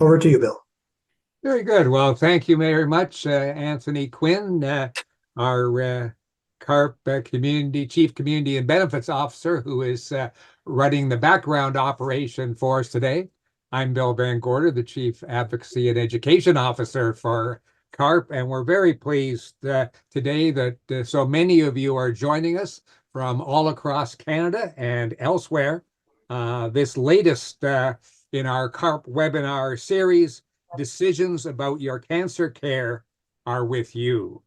Over to you, Bill. Very good. Well, thank you very much, Anthony Quinn, our CARP Chief Community and Benefits Officer, who is running the background operation for us today. I'm Bill VanGorder, the Chief Advocacy and Education Officer for CARP, and we're very pleased today that so many of you are joining us from all across Canada and elsewhere. This latest in our CARP webinar series, Decisions About Your Cancer Care Are With You.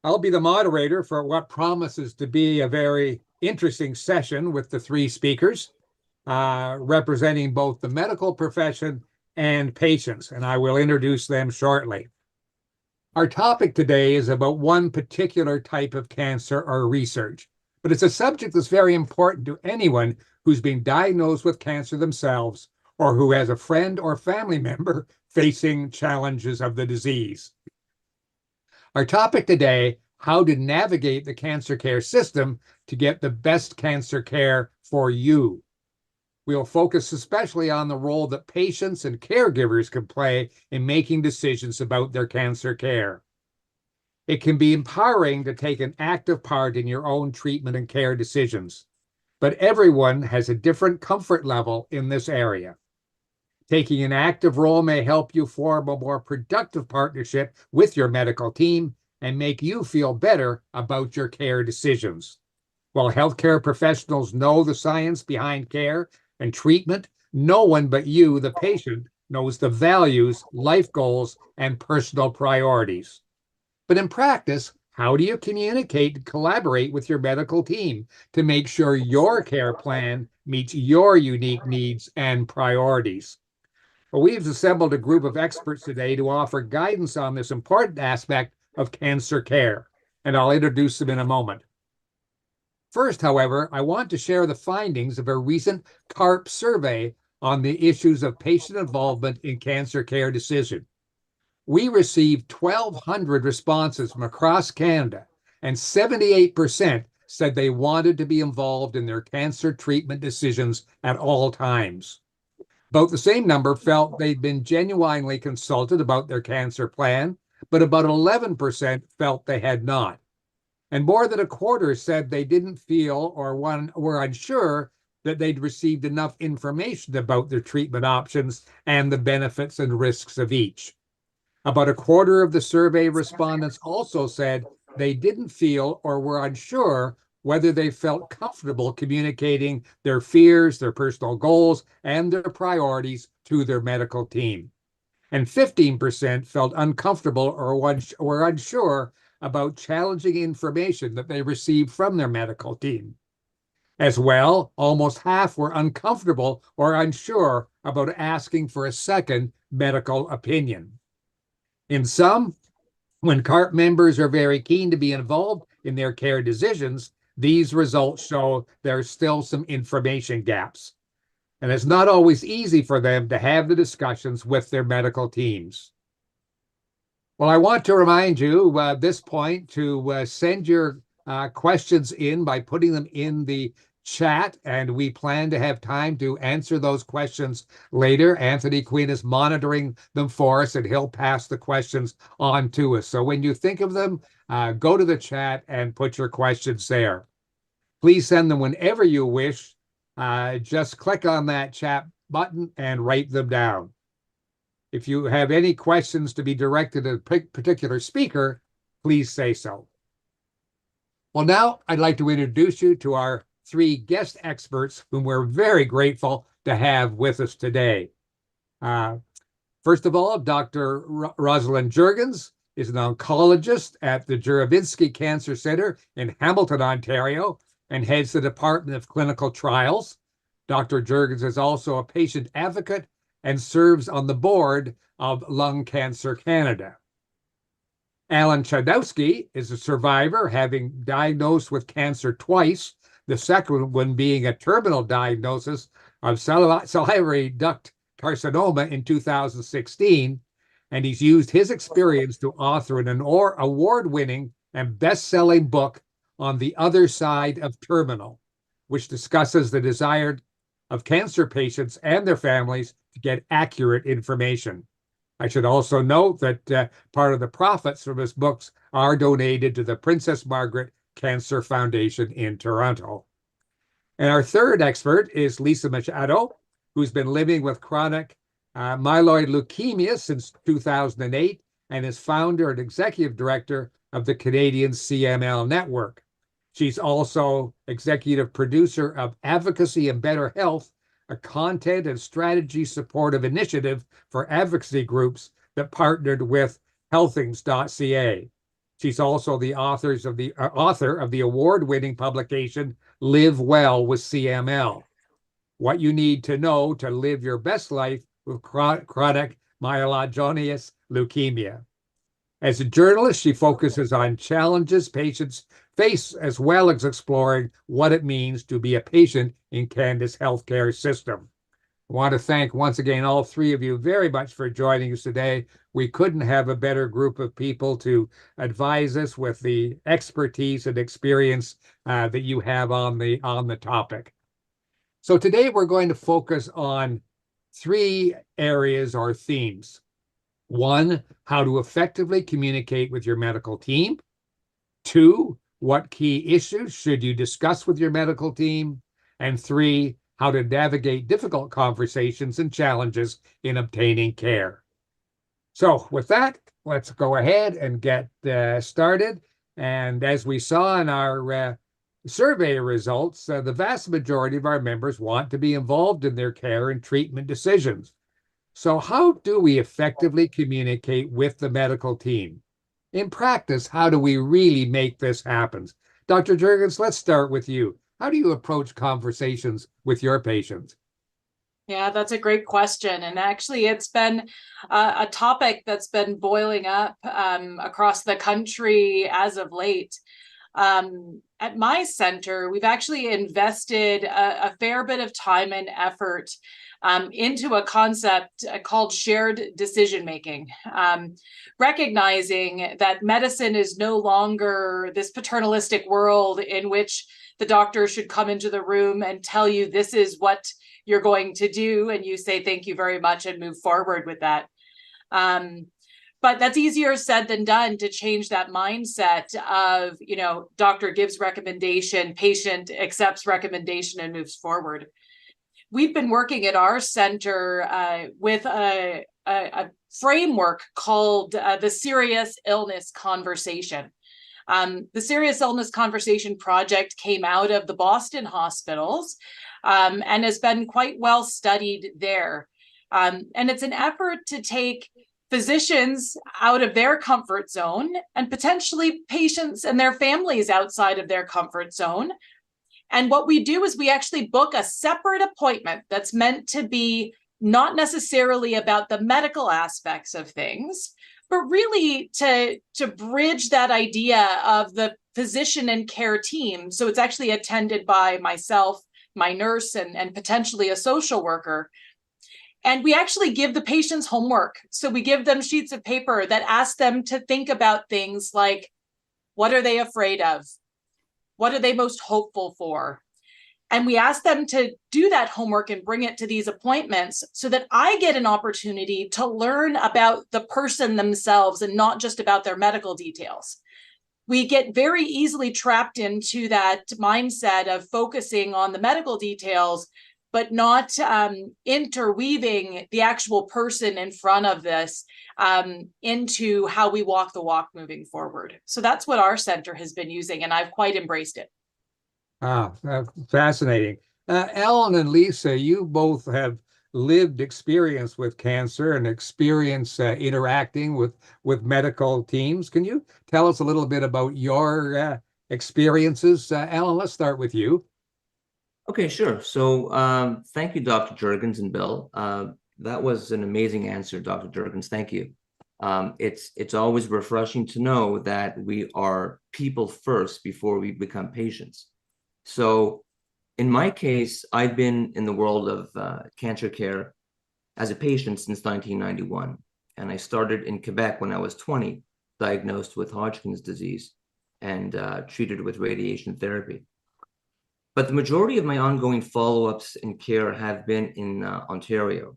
I'll be the moderator for what promises to be a very interesting session with the three speakers, representing both the medical profession and patients, and I will introduce them shortly. Our topic today is about one particular type of cancer or research, but it's a subject that's very important to anyone who's been diagnosed with cancer themselves or who has a friend or family member facing challenges of the disease. Our topic today, how to navigate the cancer care system to get the best cancer care for you. We'll focus especially on the role that patients and caregivers can play in making decisions about their cancer care. It can be empowering to take an active part in your own treatment and care decisions, but everyone has a different comfort level in this area. Taking an active role may help you form a more productive partnership with your medical team and make you feel better about your care decisions. While healthcare professionals know the science behind care and treatment, no one but you, the patient, knows the values, life goals, and personal priorities. But in practice, how do you communicate and collaborate with your medical team to make sure your care plan meets your unique needs and priorities? Well, we've assembled a group of experts today to offer guidance on this important aspect of cancer care, and I'll introduce them in a moment. First, however, I want to share the findings of a recent CARP survey on the issues of patient involvement in cancer care decision. We received 1,200 responses from across Canada, and 78% said they wanted to be involved in their cancer treatment decisions at all times. About the same number felt they'd been genuinely consulted about their cancer plan, but about 11% felt they had not. And more than a quarter said they didn't feel or were unsure that they'd received enough information about their treatment options and the benefits and risks of each. About a quarter of the survey respondents also said they didn't feel or were unsure whether they felt comfortable communicating their fears, their personal goals, and their priorities to their medical team. And 15% felt uncomfortable or were unsure about challenging information that they received from their medical team. As well, almost half were uncomfortable or unsure about asking for a second medical opinion. In sum, when CARP members are very keen to be involved in their care decisions, these results show there's still some information gaps, and it's not always easy for them to have the discussions with their medical teams. Well, I want to remind you at this point to send your questions in by putting them in the chat, and we plan to have time to answer those questions later. Anthony Quinn is monitoring them for us, and he'll pass the questions on to us. So when you think of them, go to the chat and put your questions there. Please send them whenever you wish. Just click on that chat button and write them down. If you have any questions to be directed at a particular speaker, please say so. Well, now I'd like to introduce you to our three guest experts whom we're very grateful to have with us today. First of all, Dr. Rosalind Juergens is an oncologist at the Juravinski Cancer Center in Hamilton, Ontario, and heads the Department of Clinical Trials. Dr. Juergens is also a patient advocate and serves on the board of Lung Cancer Canada. Alan Chodowski is a survivor, having diagnosed with cancer twice, the second one being a terminal diagnosis of salivary duct carcinoma in 2016, and he's used his experience to author an award-winning and best-selling book on the other side of terminal, which discusses the desired of cancer patients and their families to get accurate information. I should also note that part of the profits from his books are donated to the Princess Margaret Cancer Foundation in Toronto. And our third expert is Lisa Machado, who's been living with chronic myeloid leukemia since 2008 and is founder and executive director of the Canadian CML Network. She's also executive producer of Advocacy and Better Health, a content and strategy supportive initiative for advocacy groups that partnered with healthings.ca. She's also the author of the award-winning publication Live Well with CML: What You Need to Know to Live Your Best Life with Chronic Myelogenous Leukemia. As a journalist, she focuses on challenges patients face as well as exploring what it means to be a patient in Canada's healthcare system. I want to thank once again all three of you very much for joining us today. We couldn't have a better group of people to advise us with the expertise and experience that you have on the topic. So today we're going to focus on three areas or themes. One, how to effectively communicate with your medical team. Two, what key issues should you discuss with your medical team? And three, how to navigate difficult conversations and challenges in obtaining care. So with that, let's go ahead and get started. And as we saw in our survey results, the vast majority of our members want to be involved in their care and treatment decisions. So how do we effectively communicate with the medical team? In practice, how do we really make this happen? Dr. Jurgens, let's start with you. How do you approach conversations with your patients? Yeah, that's a great question. And actually, it's been a topic that's been boiling up across the country as of late. At my center, we've actually invested a fair bit of time and effort into a concept called shared decision-making, recognizing that medicine is no longer this paternalistic world in which the doctor should come into the room and tell you this is what you're going to do, and you say thank you very much and move forward with that. But that's easier said than done, to change that mindset of, doctor gives recommendation, patient accepts recommendation and moves forward. We've been working at our center with a framework called the Serious Illness Conversation. The Serious Illness Conversation project came out of the Boston hospitals and has been quite well studied there. And it's an effort to take physicians out of their comfort zone and potentially patients and their families outside of their comfort zone. And what we do is we actually book a separate appointment that's meant to be not necessarily about the medical aspects of things, but really to bridge that idea of the physician and care team. So it's actually attended by myself, my nurse, and potentially a social worker. And we actually give the patients homework. So we give them sheets of paper that ask them to think about things like, what are they afraid of? What are they most hopeful for? And we ask them to do that homework and bring it to these appointments so that I get an opportunity to learn about the person themselves and not just about their medical details. We get very easily trapped into that mindset of focusing on the medical details, but not interweaving the actual person in front of this into how we walk the walk moving forward. So that's what our center has been using, and I've quite embraced it. Fascinating. Ellen and Lisa, you both have lived experience with cancer and experience interacting with medical teams. Can you tell us a little bit about your experiences? Ellen, let's start with you. Okay, sure. So thank you, Dr. Jurgens and Bill. That was an amazing answer, Dr. Jurgens. Thank you. It's always refreshing to know that we are people first before we become patients. So in my case, I've been in the world of cancer care as a patient since 1991. And I started in Quebec when I was 20, diagnosed with Hodgkin's disease and treated with radiation therapy. But the majority of my ongoing follow-ups and care have been in Ontario.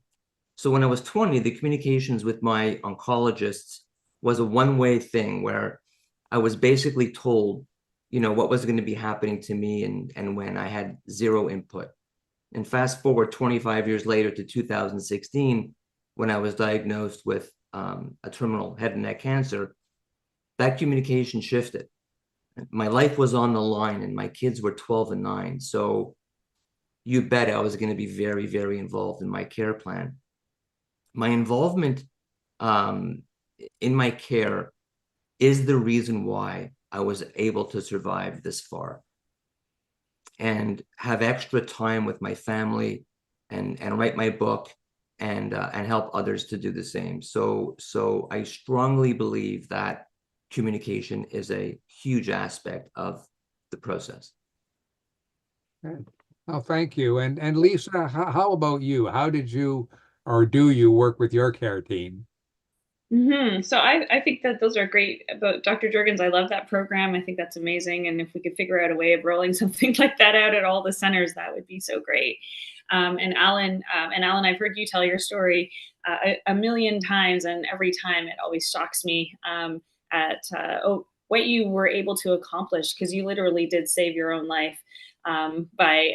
So when I was 20, the communications with my oncologists was a one-way thing where I was basically told, what was going to be happening to me and when. I had zero input. And fast forward 25 years later to 2016, when I was diagnosed with a terminal head and neck cancer, that communication shifted. My life was on the line and my kids were 12 and 9. So you bet I was going to be very, very involved in my care plan. My involvement in my care is the reason why I was able to survive this far and have extra time with my family and write my book and help others to do the same. So I strongly believe that communication is a huge aspect of the process. Well, thank you. And Lisa, how about you? How did you or do you work with your care team? So I think that those are great. But Dr. Jurgens, I love that program. I think that's amazing. And if we could figure out a way of rolling something like that out at all the centers, that would be so great. And Alan, I've heard you tell your story a million times, and every time it always shocks me at what you were able to accomplish, because you literally did save your own life. By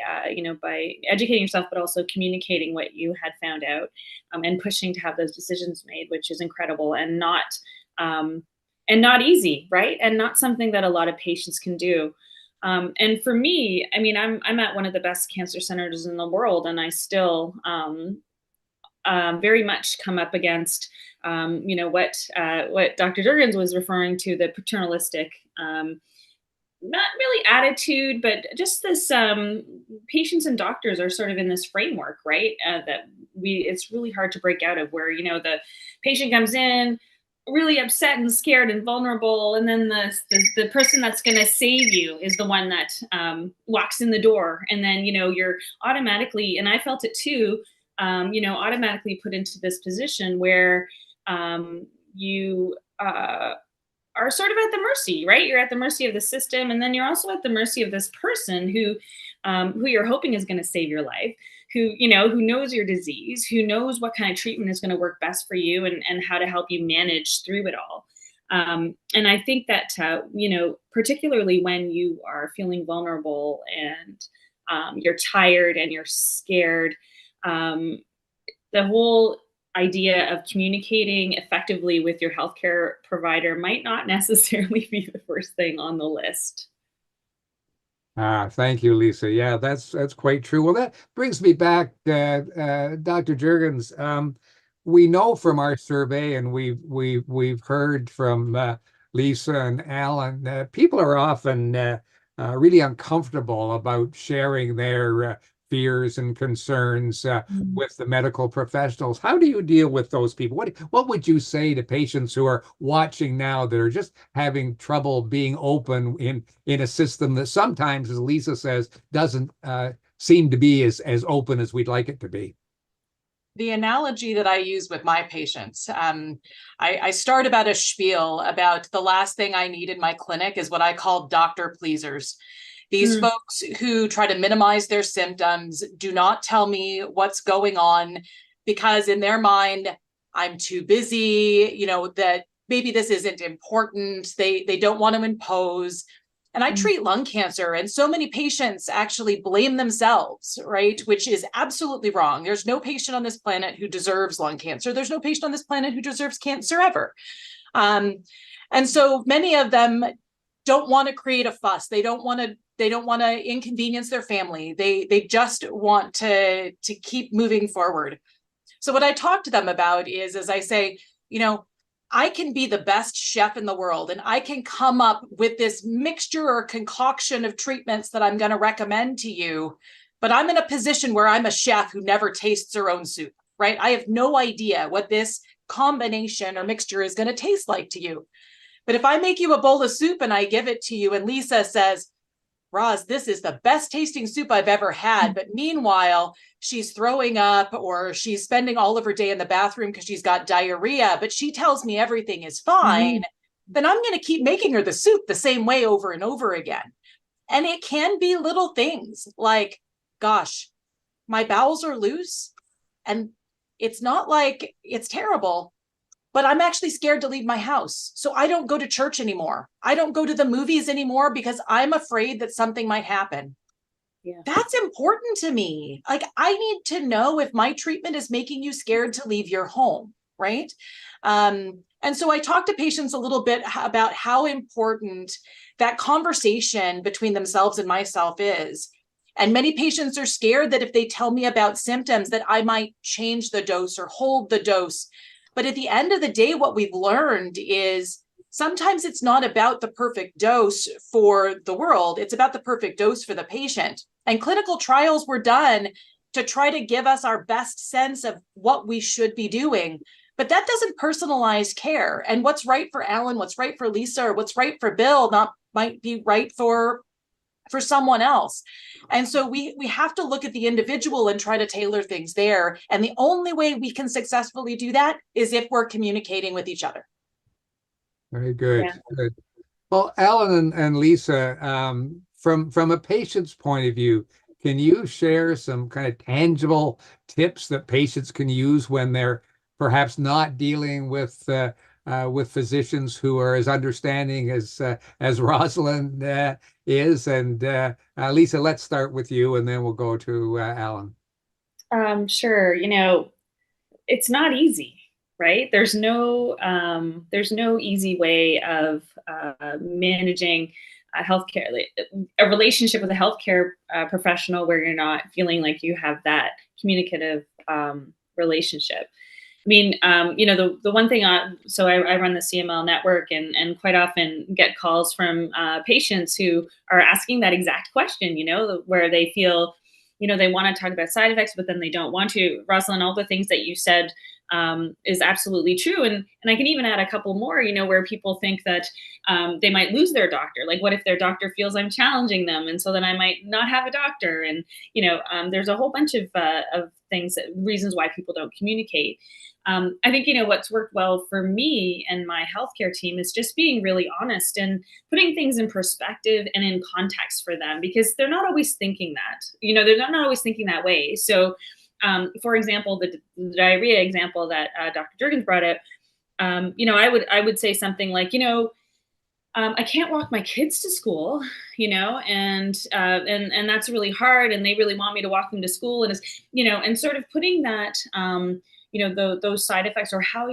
educating yourself, but also communicating what you had found out, and pushing to have those decisions made, which is incredible and not easy, right? And not something that a lot of patients can do. And for me, I mean, I'm at one of the best cancer centers in the world, and I still very much come up against what Dr. Jurgens was referring to, the paternalistic not really attitude, but just this patients and doctors are sort of in this framework, right? It's really hard to break out of, where, the patient comes in really upset and scared and vulnerable. And then the person that's going to save you is the one that walks in the door. And then, you're automatically, and I felt it too, automatically put into this position where you are sort of at the mercy, right? You're at the mercy of the system. And then you're also at the mercy of this person who you're hoping is going to save your life, who knows your disease, who knows what kind of treatment is going to work best for you, and how to help you manage through it all. And I think that, particularly when you are feeling vulnerable and you're tired and you're scared, the whole idea of communicating effectively with your healthcare provider might not necessarily be the first thing on the list. Thank you, Lisa. Yeah, that's quite true. Well, that brings me back, Dr. Jurgens. We know from our survey, and we've heard from Lisa and Alan, that people are often really uncomfortable about sharing their fears and concerns with the medical professionals. How do you deal with those people? What would you say to patients who are watching now that are just having trouble being open in a system that sometimes, as Lisa says, doesn't seem to be as open as we'd like it to be? The analogy that I use with my patients, I start about a spiel about the last thing I need in my clinic is what I call doctor pleasers. These folks who try to minimize their symptoms, do not tell me what's going on, because in their mind, I'm too busy, that maybe this isn't important. They don't want to impose. And I treat lung cancer, and so many patients actually blame themselves, right? Which is absolutely wrong. There's no patient on this planet who deserves lung cancer. There's no patient on this planet who deserves cancer ever. And so many of them don't want to create a fuss. They don't want to inconvenience their family. They just want to keep moving forward. So what I talk to them about is, as I say, I can be the best chef in the world, and I can come up with this mixture or concoction of treatments that I'm going to recommend to you, but I'm in a position where I'm a chef who never tastes her own soup, right? I have no idea what this combination or mixture is going to taste like to you. But if I make you a bowl of soup and I give it to you, and Lisa says, Roz, this is the best tasting soup I've ever had. But meanwhile, she's throwing up, or she's spending all of her day in the bathroom because she's got diarrhea, but she tells me everything is fine, then I'm going to keep making her the soup the same way over and over again. And it can be little things like, gosh, my bowels are loose, and it's not like it's terrible, but I'm actually scared to leave my house. So I don't go to church anymore. I don't go to the movies anymore because I'm afraid that something might happen. Yeah. That's important to me. Like, I need to know if my treatment is making you scared to leave your home, right? And so I talk to patients a little bit about how important that conversation between themselves and myself is. And many patients are scared that if they tell me about symptoms, that I might change the dose or hold the dose. But at the end of the day, what we've learned is sometimes it's not about the perfect dose for the world. It's about the perfect dose for the patient. And clinical trials were done to try to give us our best sense of what we should be doing. But that doesn't personalize care. And what's right for Alan, what's right for Lisa, or what's right for Bill might be right for someone else. And so we have to look at the individual and try to tailor things there. And the only way we can successfully do that is if we're communicating with each other. Very good. Yeah. Good. Well, Alan and Lisa, from a patient's point of view, can you share some kind of tangible tips that patients can use when they're perhaps not dealing with physicians who are as understanding as Rosalind is? And Lisa, let's start with you, and then we'll go to Alan. Sure. It's not easy, right? There's no easy way of managing a relationship with a healthcare professional where you're not feeling like you have that communicative relationship. I mean, the one thing, so I run the CML network and quite often get calls from patients who are asking that exact question, where they feel, they want to talk about side effects, but then they don't want to. Rosalind, all the things that you said is absolutely true. And I can even add a couple more, where people think that they might lose their doctor. Like, what if their doctor feels I'm challenging them? And so then I might not have a doctor. And, there's a whole bunch of things, reasons why people don't communicate. I think, what's worked well for me and my healthcare team is just being really honest and putting things in perspective and in context for them, because they're not always thinking that, they're not always thinking that way. So, for example, the diarrhea example that Dr. Juergens brought up, I would say something like, I can't walk my kids to school, and that's really hard, and they really want me to walk them to school, and and sort of putting that, those side effects or how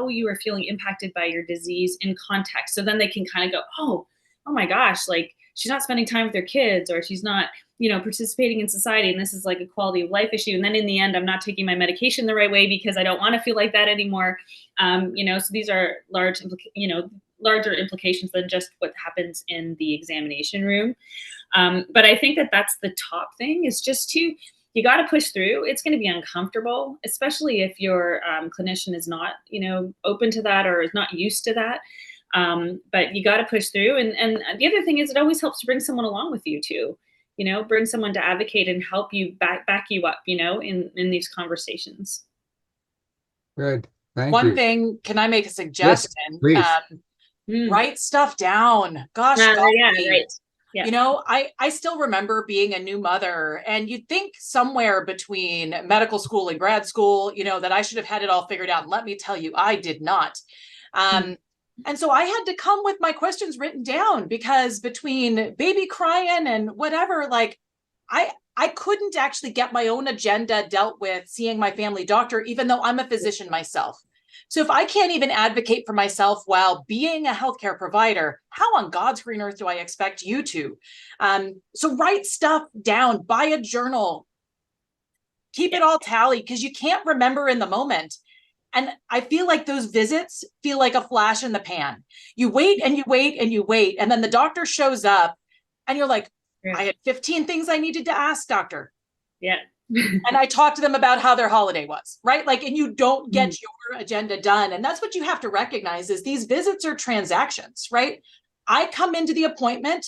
you are feeling impacted by your disease in context, so then they can kind of go, oh my gosh, like, she's not spending time with her kids, or she's not, participating in society, and this is like a quality of life issue. And then in the end, I'm not taking my medication the right way because I don't want to feel like that anymore. So these are larger implications than just what happens in the examination room. But I think that that's the top thing, is just you got to push through. It's going to be uncomfortable, especially if your clinician is not, open to that or is not used to that. But you got to push through. And the other thing is, it always helps to bring someone along with you too. Bring someone to advocate and help you back you up, in these conversations. Good. Thank you. One thing, can I make a suggestion? Yes, please. Write stuff down. Gosh, Yeah, golly. right. Yeah. I still remember being a new mother, and you'd think somewhere between medical school and grad school, that I should have had it all figured out. And let me tell you, I did not. And so I had to come with my questions written down, because between baby crying and whatever, like, I couldn't actually get my own agenda dealt with seeing my family doctor, even though I'm a physician myself. So if I can't even advocate for myself while being a healthcare provider, how on God's green earth do I expect you to? So write stuff down, buy a journal, keep it all tally, because you can't remember in the moment. And I feel like those visits feel like a flash in the pan. You wait and you wait and you wait, and then the doctor shows up and you're like, I had 15 things I needed to ask, doctor. Yeah. And I talked to them about how their holiday was, right? Like, and you don't get your agenda done. And that's what you have to recognize, is these visits are transactions, right? I come into the appointment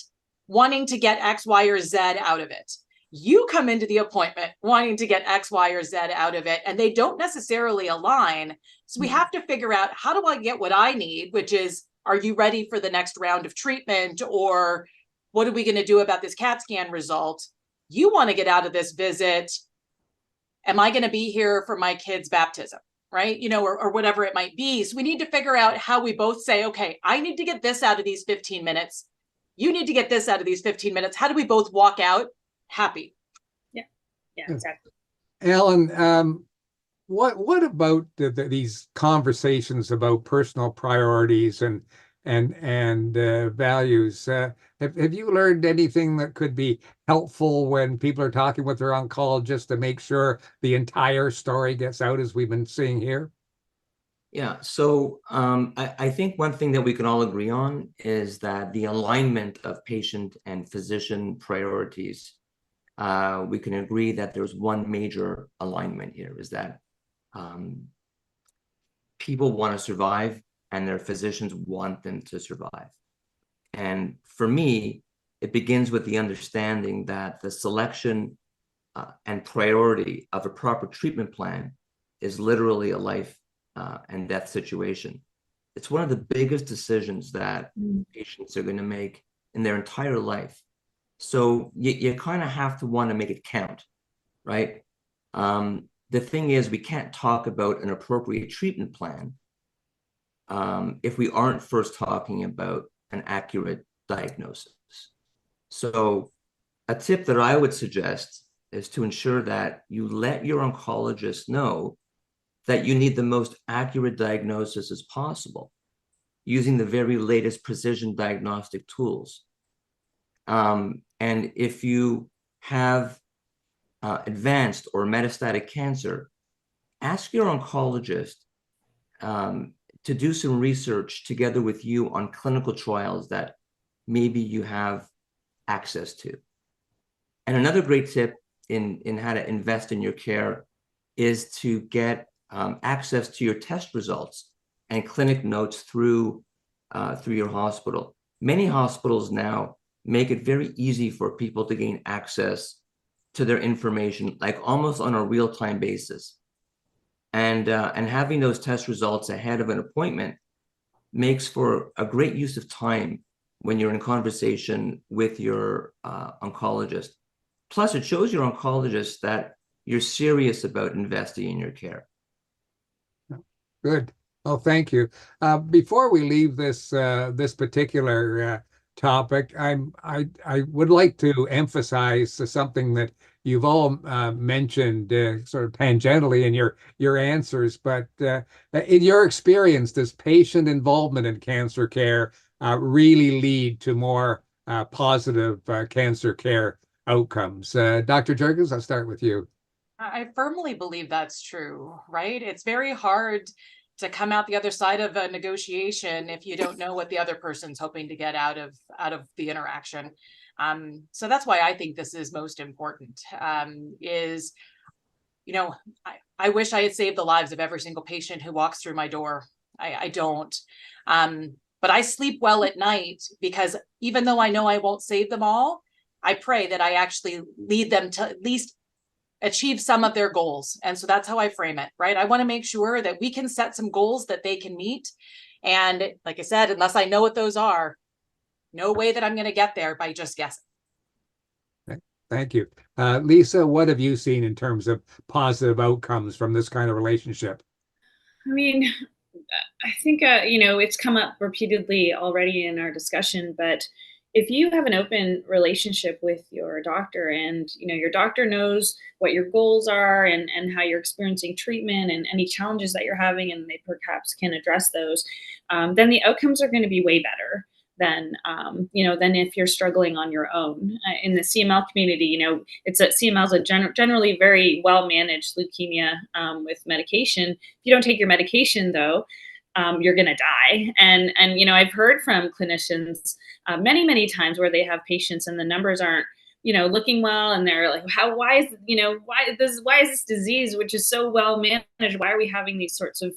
wanting to get X, Y, or Z out of it. You come into the appointment wanting to get X, Y, or Z out of it, and they don't necessarily align. So we have to figure out, how do I get what I need, which is, are you ready for the next round of treatment? Or what are we going to do about this CAT scan result? You want to get out of this visit. Am I going to be here for my kid's baptism? Right? You know, or whatever it might be. So we need to figure out how we both say, okay, I need to get this out of these 15 minutes. You need to get this out of these 15 minutes. How do we both walk out happy? Yeah, exactly. Alan, what about these conversations about personal priorities and values? Have you learned anything that could be helpful when people are talking with their oncologist to make sure the entire story gets out, as we've been seeing here? Yeah, so I think one thing that we can all agree on is that the alignment of patient and physician priorities, we can agree that there's one major alignment here, is that people want to survive and their physicians want them to survive. And for me, it begins with the understanding that the selection and priority of a proper treatment plan is literally a life and death situation. It's one of the biggest decisions that patients are going to make in their entire life. So you kind of have to want to make it count, right? The thing is, we can't talk about an appropriate treatment plan if we aren't first talking about an accurate diagnosis. So a tip that I would suggest is to ensure that you let your oncologist know that you need the most accurate diagnosis as possible using the very latest precision diagnostic tools. And if you have advanced or metastatic cancer, ask your oncologist to do some research together with you on clinical trials that maybe you have access to. And another great tip in how to invest in your care is to get access to your test results and clinic notes through your hospital. Many hospitals now make it very easy for people to gain access to their information, like almost on a real-time basis. And having those test results ahead of an appointment makes for a great use of time when you're in conversation with your oncologist. Plus, it shows your oncologist that you're serious about investing in your care. Good. Oh, thank you. Before we leave this particular topic, I would like to emphasize something that you've all mentioned sort of tangentially in your answers. But in your experience, does patient involvement in cancer care really lead to more positive cancer care outcomes? Dr. Jurgens, I'll start with you. I firmly believe that's true, right? It's very hard to come out the other side of a negotiation if you don't know what the other person's hoping to get out of the interaction. So that's why I think this is most important. Is, you know, I wish I had saved the lives of every single patient who walks through my door. I don't. But I sleep well at night because even though I know I won't save them all, I pray that I actually lead them to at least achieve some of their goals. And so that's how I frame it, right? I want to make sure that we can set some goals that they can meet. And like I said, unless I know what those are, no way that I'm going to get there by just guessing. Thank you. Lisa, what have you seen in terms of positive outcomes from this kind of relationship? I mean, I think, it's come up repeatedly already in our discussion, but if you have an open relationship with your doctor and, your doctor knows what your goals are and how you're experiencing treatment and any challenges that you're having, and they perhaps can address those, then the outcomes are going to be way better than if you're struggling on your own. In the CML community, CML is a generally very well managed leukemia with medication. If you don't take your medication, though, you're going to die. And I've heard from clinicians many times where they have patients and the numbers aren't looking well, and they're like, why is this disease, which is so well managed, why are we having these sorts of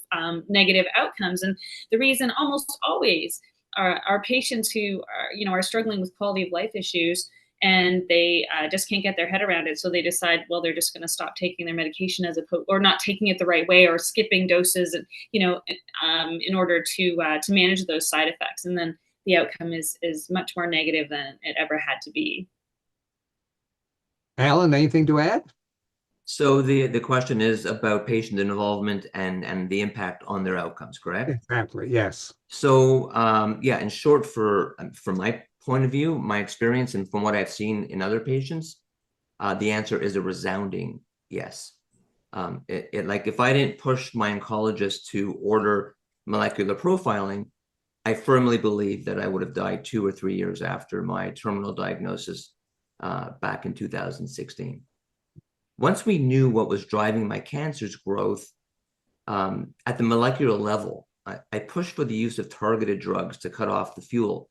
negative outcomes? And the reason almost always are patients who are struggling with quality of life issues, and they just can't get their head around it. So they decide, well, they're just going to stop taking their medication or not taking it the right way, or skipping doses, and in order to manage those side effects. And then the outcome is much more negative than it ever had to be. Alan, anything to add? So the question is about patient involvement and the impact on their outcomes, correct? Exactly, yes. So yeah, in short, from my point of view, my experience, and from what I've seen in other patients, the answer is a resounding yes. Like if I didn't push my oncologist to order molecular profiling, I firmly believe that I would have died 2 or 3 years after my terminal diagnosis back in 2016. Once we knew what was driving my cancer's growth at the molecular level, I pushed for the use of targeted drugs to cut off the fuel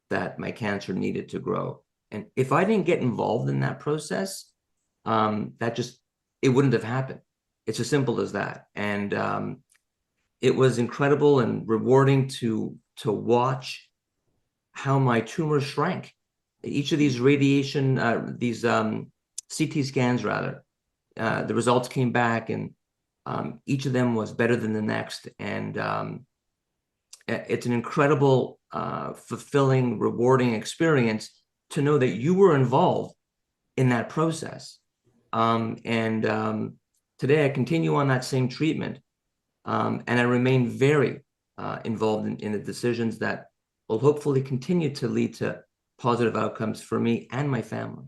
that my cancer needed to grow. And if I didn't get involved in that process, it wouldn't have happened. It's as simple as that. And it was incredible and rewarding to watch how my tumor shrank. Each of these CT scans rather, the results came back, and each of them was better than the next. And it's an incredible, fulfilling, rewarding experience to know that you were involved in that process. Today I continue on that same treatment, and I remain very involved in the decisions that will hopefully continue to lead to positive outcomes for me and my family.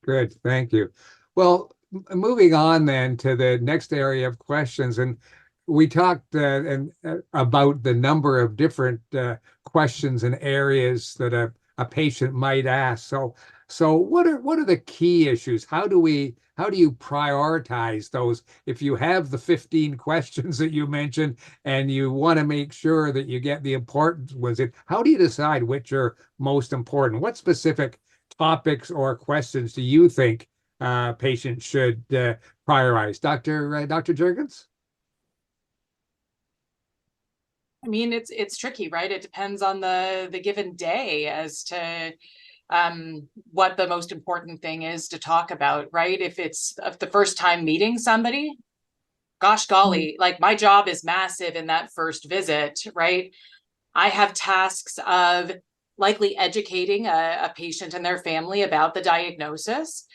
Good. Thank you. Well, moving on then to the next area of questions, and we talked about the number of different questions and areas that a patient might ask. So what are the key issues? How do you prioritize those? If you have the 15 questions that you mentioned and you want to make sure that you get the important ones in, how do you decide which are most important? What specific topics or questions do you think patients should prioritize? Dr. Juergens? I mean, it's tricky, right? It depends on the given day as to what the most important thing is to talk about, right? If it's the first time meeting somebody, gosh golly, like my job is massive in that first visit, right? I have tasks of likely educating a patient and their family about the diagnosis.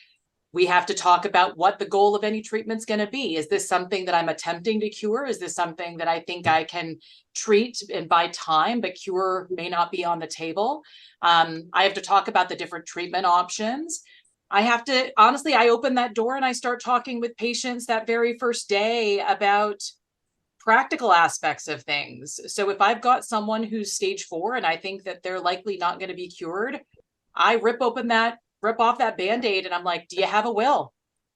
We have to talk about what the goal of any treatment's going to be. Is this something that I'm attempting to cure? Is this something that I think I can treat and buy time, but cure may not be on the table? I have to talk about the different treatment options. I have to, honestly, I open that door and I start talking with patients that very first day about practical aspects of things. So if I've got someone who's stage 4 and I think that they're likely not going to be cured, I rip off that Band-Aid and I'm like, do you have a will?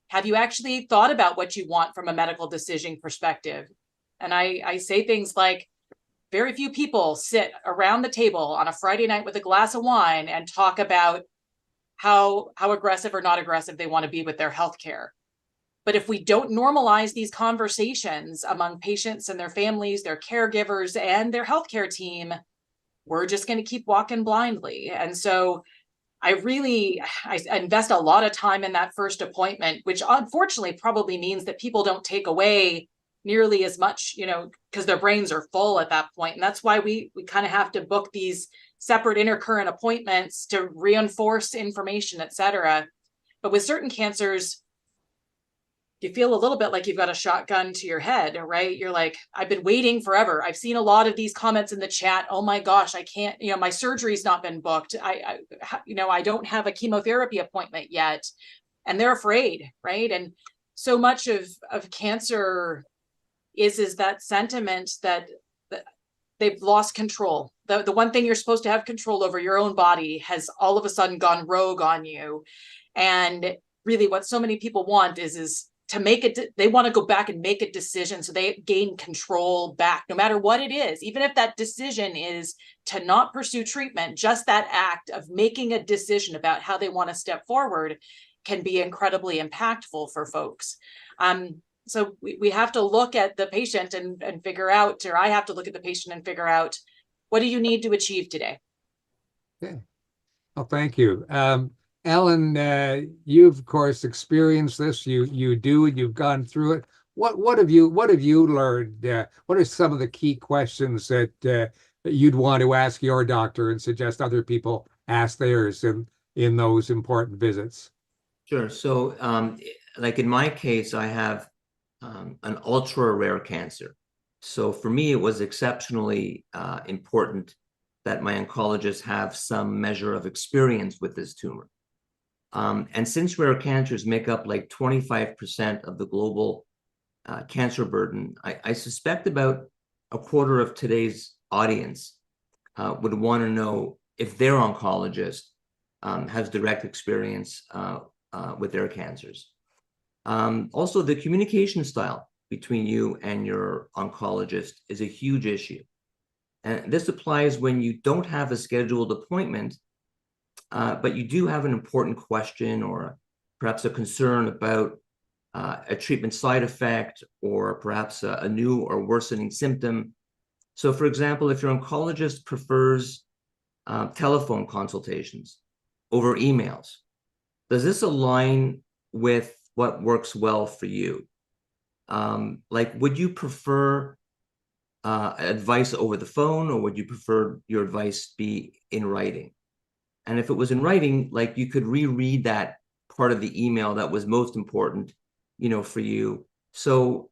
Have you actually thought about what you want from a medical decision perspective? And I say things like, very few people sit around the table on a Friday night with a glass of wine and talk about how aggressive or not aggressive they want to be with their healthcare. But if we don't normalize these conversations among patients and their families, their caregivers, and their healthcare team, we're just going to keep walking blindly. And so I invest a lot of time in that first appointment, which unfortunately probably means that people don't take away nearly as much, because their brains are full at that point. And that's why we kind of have to book these separate intercurrent appointments to reinforce information, et cetera. But with certain cancers, you feel a little bit like you've got a shotgun to your head, right? You're like, I've been waiting forever. I've seen a lot of these comments in the chat. Oh my gosh, I can't, my surgery's not been booked. I don't have a chemotherapy appointment yet. And they're afraid, right? And so much of cancer is that sentiment that they've lost control. The one thing you're supposed to have control over, your own body, has all of a sudden gone rogue on you. And really what so many people want is to make it, they want to go back and make a decision so they gain control back, no matter what it is. Even if that decision is to not pursue treatment, just that act of making a decision about how they want to step forward can be incredibly impactful for folks. So we have to look at the patient and figure out, or I have to look at the patient and figure out, what do you need to achieve today? Okay. Well, thank you. Alan, you've of course experienced this. You've gone through it. What have you learned? What are some of the key questions that you'd want to ask your doctor and suggest other people ask theirs in those important visits? Sure. So, like in my case, I have an ultra rare cancer. So for me, it was exceptionally important that my oncologists have some measure of experience with this tumor. And since rare cancers make up like 25% of the global cancer burden, I suspect about a quarter of today's audience would want to know if their oncologist has direct experience with their cancers. Also, the communication style between you and your oncologist is a huge issue. And this applies when you don't have a scheduled appointment, but you do have an important question or perhaps a concern about a treatment side effect or perhaps a new or worsening symptom. So, for example, if your oncologist prefers telephone consultations over emails, does this align with what works well for you? Like, would you prefer advice over the phone, or would you prefer your advice be in writing? And if it was in writing, like, you could reread that part of the email that was most important, for you. So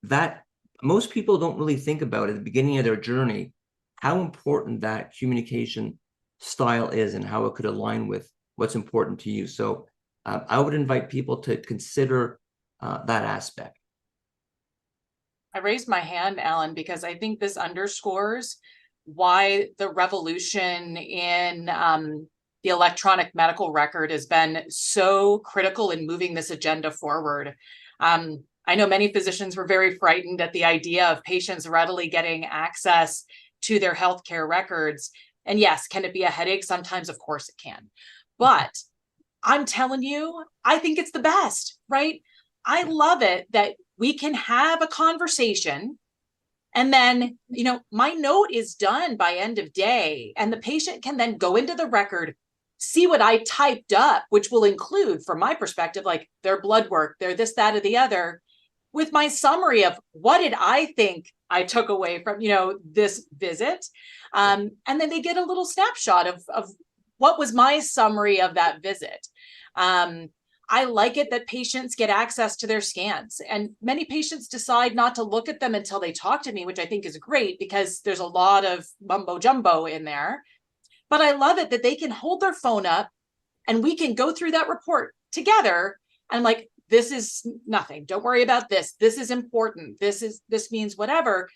that most people don't really think about at the beginning of their journey, how important that communication style is and how it could align with what's important to you. So I would invite people to consider that aspect. I raised my hand, Alan, because I think this underscores why the revolution in the electronic medical record has been so critical in moving this agenda forward. I know many physicians were very frightened at the idea of patients readily getting access to their healthcare records. And yes, can it be a headache? Sometimes, of course it can. But I'm telling you, I think it's the best, right? I love it that we can have a conversation and then, my note is done by end of day, and the patient can then go into the record, see what I typed up, which will include, from my perspective, like their blood work, their this, that, or the other, with my summary of what did I think I took away from, this visit. And then they get a little snapshot of what was my summary of that visit. I like it that patients get access to their scans, and many patients decide not to look at them until they talk to me, which I think is great because there's a lot of mumbo jumbo in there. But I love it that they can hold their phone up and we can go through that report together. And like, this is nothing. Don't worry about this. This is important. This means whatever.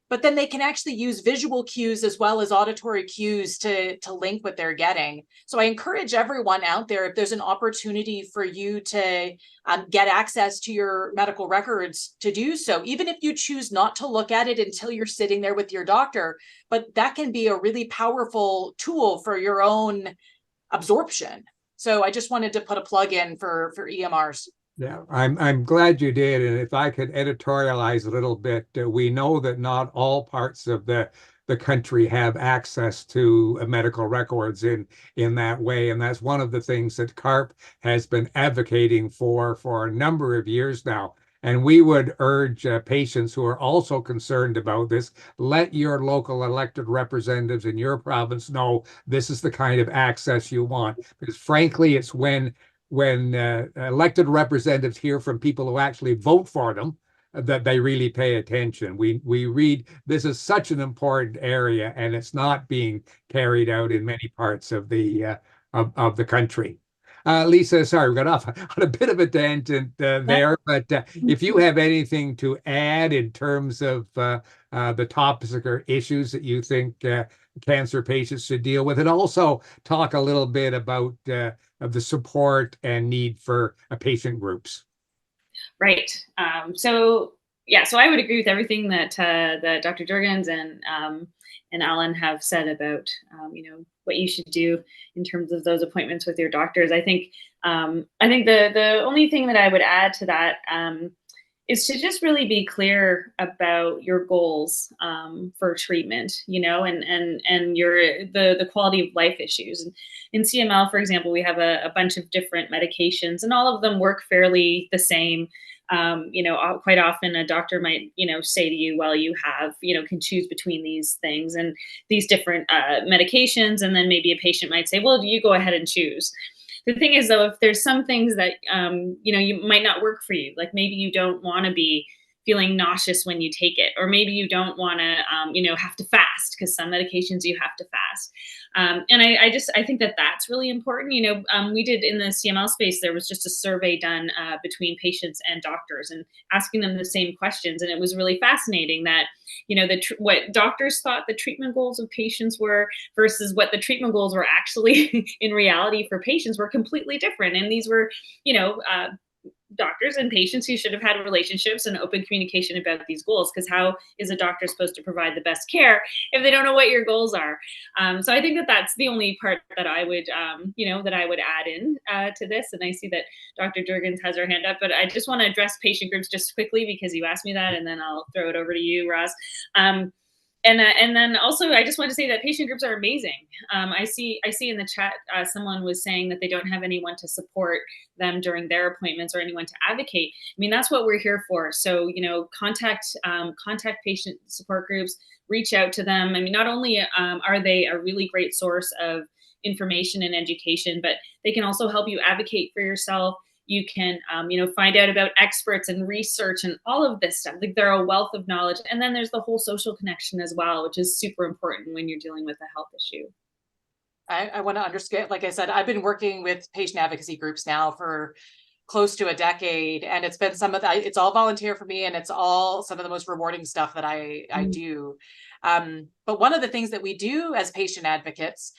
But then they can actually use visual cues as well as auditory cues to link what they're getting. So I encourage everyone out there, if there's an opportunity for you to get access to your medical records, to do so, even if you choose not to look at it until you're sitting there with your doctor. But that can be a really powerful tool for your own absorption. So I just wanted to put a plug in for EMRs. Yeah, I'm glad you did. And if I could editorialize a little bit, we know that not all parts of the country have access to medical records in that way. And that's one of the things that CARP has been advocating for a number of years now. And we would urge patients who are also concerned about this, let your local elected representatives in your province know this is the kind of access you want. Because frankly, it's when elected representatives hear from people who actually vote for them that they really pay attention. We read this is such an important area, and it's not being carried out in many parts of the country. Lisa, sorry, we got off on a bit of a tangent there, but if you have anything to add in terms of the topics or issues that you think cancer patients should deal with, and also talk a little bit about of the support and need for patient groups. Right. So I would agree with everything that Dr. Jurgens and Alan have said about what you should do in terms of those appointments with your doctors. I think the only thing that I would add to that is to just really be clear about your goals for treatment, and the quality of life issues. And in CML, for example, we have a bunch of different medications, and all of them work fairly the same. Quite often a doctor might, say to you, well, you have, can choose between these things and these different medications. And then maybe a patient might say, well, you go ahead and choose. The thing is, though, if there's some things that, you might not work for you, like maybe you don't want to be feeling nauseous when you take it, or maybe you don't want to, have to fast, because some medications you have to fast. And I think that that's really important. We did in the CML space, there was just a survey done between patients and doctors and asking them the same questions. And it was really fascinating that, what doctors thought the treatment goals of patients were versus what the treatment goals were actually in reality for patients were completely different. And these were, doctors and patients who should have had relationships and open communication about these goals, because how is a doctor supposed to provide the best care if they don't know what your goals are? So I think that that's the only part that I would, that I would add in to this. And I see that Dr. Jurgens has her hand up, but I just want to address patient groups just quickly because you asked me that, and then I'll throw it over to you, Ross. And then also, I just want to say that patient groups are amazing. I see in the chat, someone was saying that they don't have anyone to support them during their appointments or anyone to advocate. I mean, that's what we're here for. So, contact patient support groups, reach out to them. I mean, not only are they a really great source of information and education, but they can also help you advocate for yourself. You can, find out about experts and research and all of this stuff. Like, they're a wealth of knowledge. And then there's the whole social connection as well, which is super important when you're dealing with a health issue. I want to understand, like I said, I've been working with patient advocacy groups now for close to a decade, and it's been it's all volunteer for me, and it's all some of the most rewarding stuff that I do. But one of the things that we do as patient advocates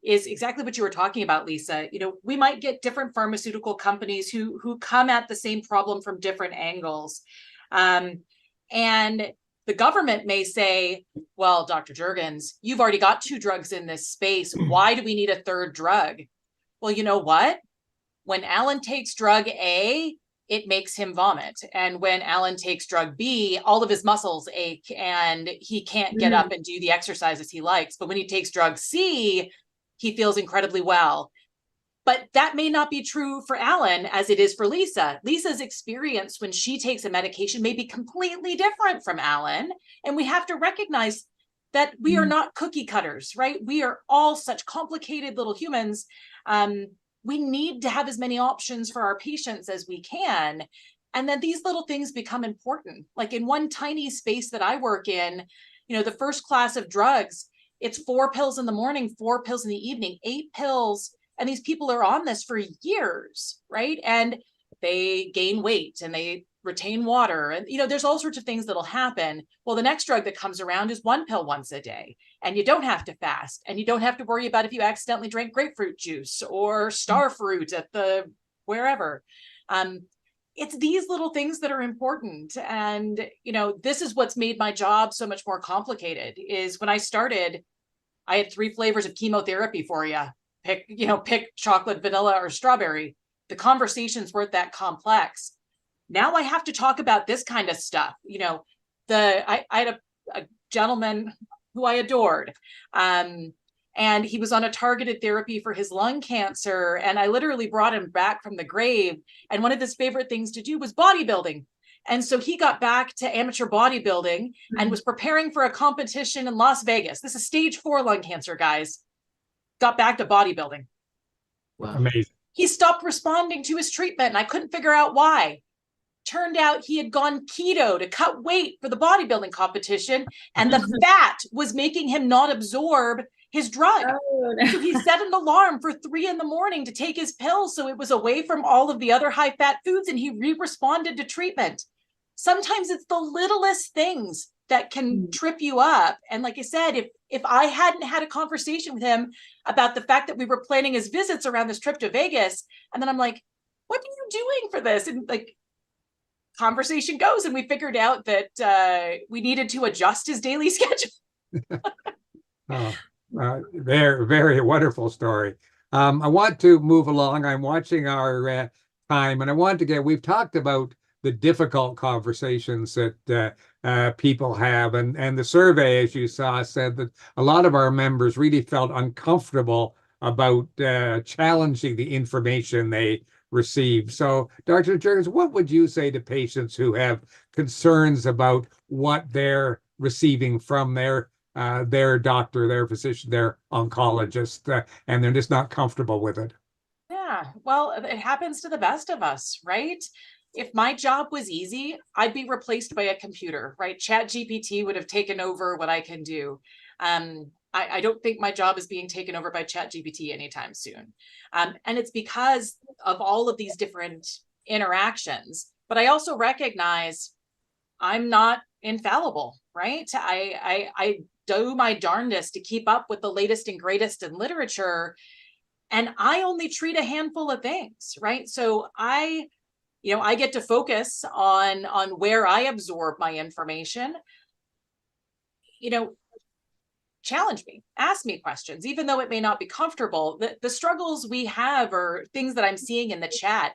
is exactly what you were talking about, Lisa. We might get different pharmaceutical companies who come at the same problem from different angles. And the government may say, well, Dr. Jurgens, you've already got 2 drugs in this space. Why do we need a 3rd drug? Well, you know what? When Alan takes drug A, it makes him vomit. And when Alan takes drug B, all of his muscles ache and he can't get up and do the exercises he likes. But when he takes drug C, he feels incredibly well. But that may not be true for Alan as it is for Lisa. Lisa's experience when she takes a medication may be completely different from Alan. And we have to recognize that we are not cookie cutters, right? We are all such complicated little humans. We need to have as many options for our patients as we can. And then these little things become important. Like in one tiny space that I work in, the first class of drugs, it's 4 pills in the morning, 4 pills in the evening, 8 pills. And these people are on this for years, right? And they gain weight and they retain water. And, there's all sorts of things that'll happen. Well, the next drug that comes around is 1 pill once a day. And you don't have to fast. And you don't have to worry about if you accidentally drank grapefruit juice or star fruit at the wherever. It's these little things that are important. And, this is what's made my job so much more complicated is when I started, I had 3 flavors of chemotherapy for you. Pick chocolate, vanilla, or strawberry. The conversations weren't that complex. Now I have to talk about this kind of stuff. I had a gentleman who I adored, and he was on a targeted therapy for his lung cancer. And I literally brought him back from the grave. And one of his favorite things to do was bodybuilding. And so he got back to amateur bodybuilding and was preparing for a competition in Las Vegas. This is stage 4 lung cancer, guys. Got back to bodybuilding. Wow. Amazing. He stopped responding to his treatment and I couldn't figure out why. Turned out he had gone keto to cut weight for the bodybuilding competition, and the fat was making him not absorb his drug. Oh, no. So he set an alarm for 3 a.m. to take his pills so it was away from all of the other high-fat foods, and he re-responded to treatment. Sometimes it's the littlest things that can trip you up. And like I said, if I hadn't had a conversation with him about the fact that we were planning his visits around this trip to Vegas, and then I'm like, what are you doing for this? And like, conversation goes, and we figured out that we needed to adjust his daily schedule. Very, very wonderful story. I want to move along. I'm watching our time, and I want to we've talked about the difficult conversations that people have, and the survey, as you saw, said that a lot of our members really felt uncomfortable about challenging the information they receive. So, Dr. Jurgens, what would you say to patients who have concerns about what they're receiving from their doctor, their physician, their oncologist, and they're just not comfortable with it? Yeah, well, it happens to the best of us, right? If my job was easy, I'd be replaced by a computer, right? Chat GPT would have taken over what I can do. I don't think my job is being taken over by Chat GPT anytime soon. And it's because of all of these different interactions. But I also recognize I'm not infallible, right? I do my darndest to keep up with the latest and greatest in literature. And I only treat a handful of things, right? So I get to focus on where I absorb my information. Challenge me, ask me questions, even though it may not be comfortable. The struggles we have are things that I'm seeing in the chat.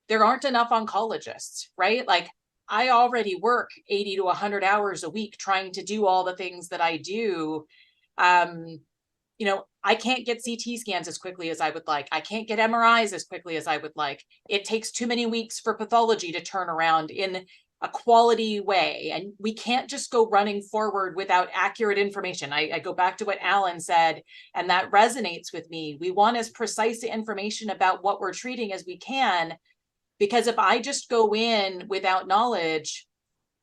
There aren't enough oncologists, right? Like, I already work 80 to 100 hours a week trying to do all the things that I do. I can't get CT scans as quickly as I would like. I can't get MRIs as quickly as I would like. It takes too many weeks for pathology to turn around in a quality way. And we can't just go running forward without accurate information. I go back to what Alan said, and that resonates with me. We want as precise information about what we're treating as we can, because if I just go in without knowledge,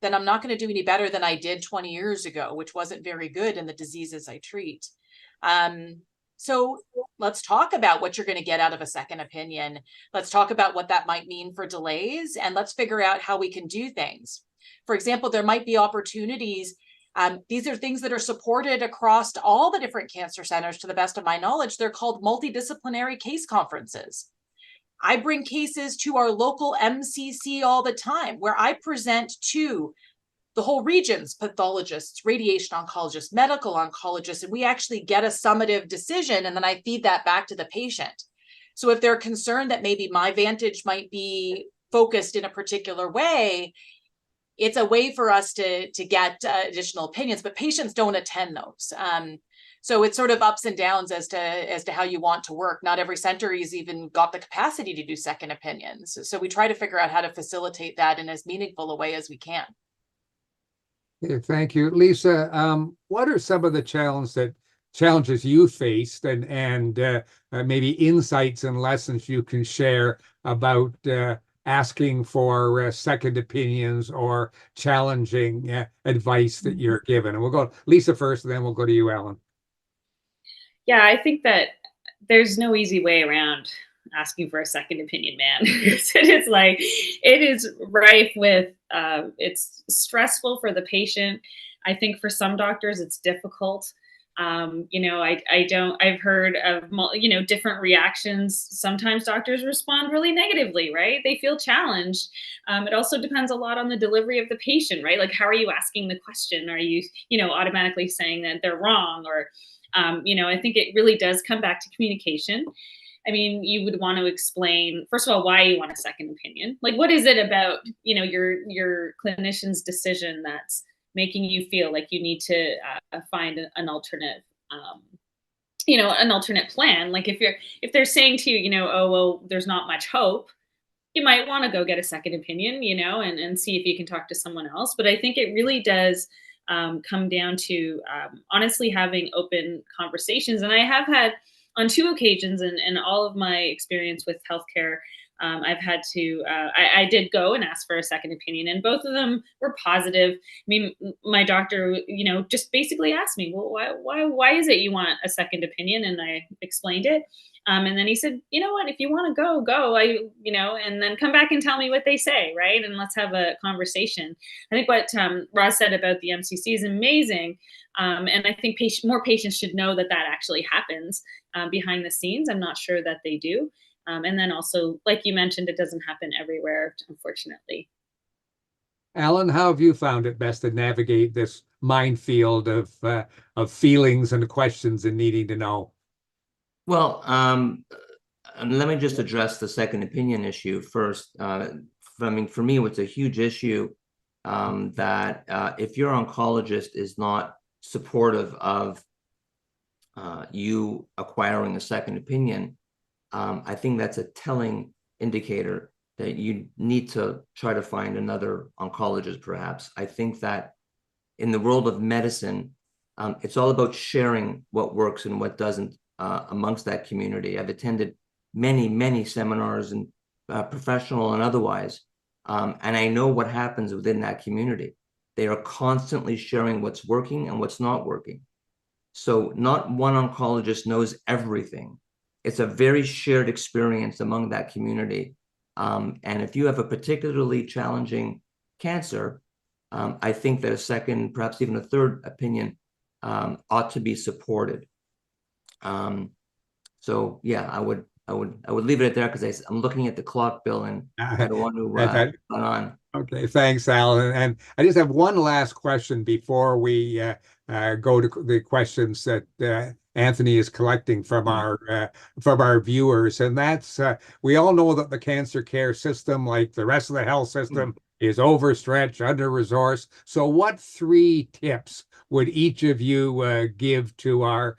then I'm not going to do any better than I did 20 years ago, which wasn't very good in the diseases I treat. So let's talk about what you're going to get out of a second opinion. Let's talk about what that might mean for delays, and let's figure out how we can do things. For example, there might be opportunities. These are things that are supported across all the different cancer centers, to the best of my knowledge. They're called multidisciplinary case conferences. I bring cases to our local MCC all the time, where I present to the whole region's pathologists, radiation oncologists, medical oncologists, and we actually get a summative decision, and then I feed that back to the patient. So if they're concerned that maybe my vantage might be focused in a particular way, it's a way for us to get additional opinions, but patients don't attend those. So it's sort of ups and downs as to how you want to work. Not every center has even got the capacity to do second opinions. So we try to figure out how to facilitate that in as meaningful a way as we can. Yeah, thank you. Lisa, what are some of the challenges you faced, and maybe insights and lessons you can share about asking for second opinions or challenging advice that you're given? And we'll go Lisa first, and then we'll go to you, Alan. Yeah, I think that there's no easy way around asking for a second opinion, man. It is rife with, it's stressful for the patient. I think for some doctors it's difficult. I've heard of, different reactions. Sometimes doctors respond really negatively, right? They feel challenged. It also depends a lot on the delivery of the patient, right? Like, how are you asking the question? Are you, automatically saying that they're wrong? Or, I think it really does come back to communication. I mean, you would want to explain, first of all, why you want a second opinion. Like, what is it about, your clinician's decision that's making you feel like you need to find an alternate, an alternate plan? Like, if they're saying to you, oh, well, there's not much hope, you might want to go get a second opinion, and see if you can talk to someone else. But I think it really does come down to honestly having open conversations. And I have had on 2 occasions in all of my experience with healthcare, I've had to, I did go and ask for a second opinion, and both of them were positive. I mean, my doctor, just basically asked me, well, why is it you want a second opinion? And I explained it. And then he said, you know what, if you want to go, and then come back and tell me what they say, right? And let's have a conversation. I think what Ross said about the MCC is amazing. And I think more patients should know that actually happens behind the scenes. I'm not sure that they do. And then also, like you mentioned, it doesn't happen everywhere, unfortunately. Alan, how have you found it best to navigate this minefield of feelings and questions and needing to know? Well, let me just address the second opinion issue first. For me, it's a huge issue that if your oncologist is not supportive of you acquiring a second opinion, I think that's a telling indicator that you need to try to find another oncologist, perhaps. I think that in the world of medicine, it's all about sharing what works and what doesn't amongst that community. I've attended many, many seminars, and professional and otherwise, and I know what happens within that community. They are constantly sharing what's working and what's not working. So not one oncologist knows everything. It's a very shared experience among that community. And if you have a particularly challenging cancer, I think that a second, perhaps even a third opinion ought to be supported. So yeah, I would leave it at there, because I'm looking at the clock, Bill, and I don't want to run on. Okay, thanks, Alan. And I just have one last question before we go to the questions that Anthony is collecting from our viewers, and that's we all know that the cancer care system, like the rest of the health system, is overstretched, under-resourced. So, what 3 tips would each of you give to our